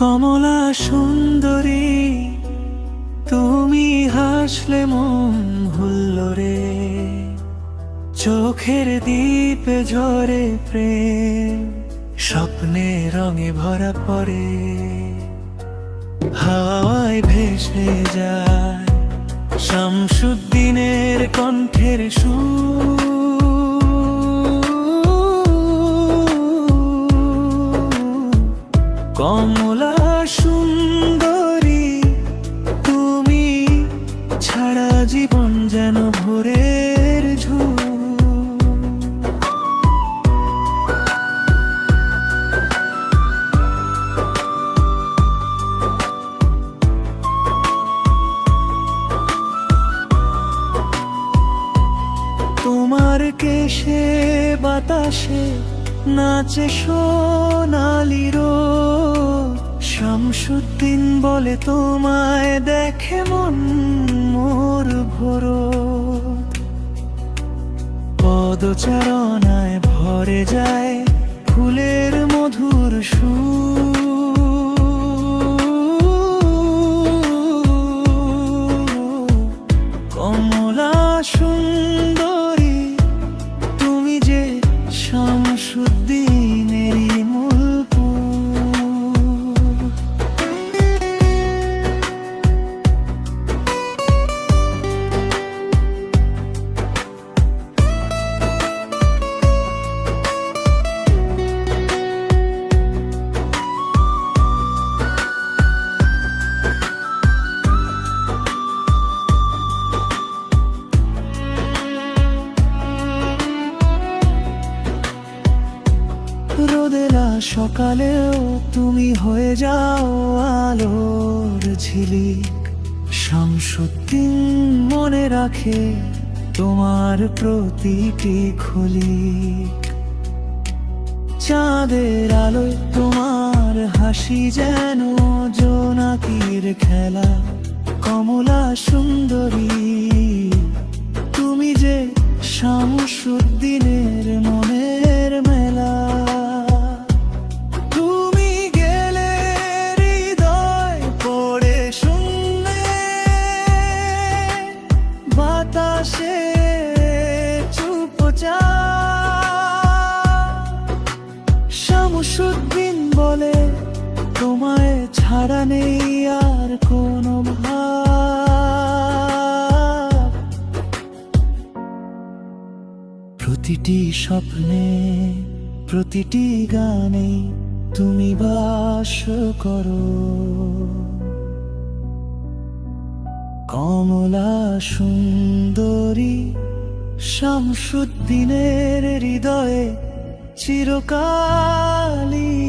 কমলা সুন্দরী, তুমি হাসলে মন ভুলল রে। চোখের দীপে ঝরে প্রেম, স্বপ্নে রঙে ভরা পড়ে। হাওয়ায় ভেসে যায় শামসুদ্দিনের কণ্ঠের সুর। কমলা সুন্দরী, তুমি ছাড়া জীবন যেন ভোরের ঝড়। তোমার কেশে বাতাসে নাচে সোনালি রোদ। শামসুদ্দিন বলে তোমায় দেখে মন মোর ভোরো। পদচারণায় ভরে যায় ফুলের মধুর সুর। কমলা সুন্দরী, তুমি যে শামসুদ্দিনেরই মূল পুর। রোদেলা সকালেও তুমি হয়ে যাও আলোর ঝিলিক। শামসুদ্দিন মনে রাখে তোমার প্রতিটি খুলিক। চাঁদের আলোয় তোমার হাসি যেন জোনাকির খেলা। কমলা সুন্দরী, তুমি যে শামসুদ্দিনের মনের মেলা। তুমি গেলে হৃদয় পড়ে শূন্যে, বাতাসে চুপচাপ। শামসুদ্দিন বলে তোমায় ছাড়া নেই আর কোনো ভাব। প্রতিটি স্বপ্নে প্রতিটি গানে তুমি বাস করো। কমলা সুন্দরী, শামসুদ্দিনের হৃদয়ে চিরকালই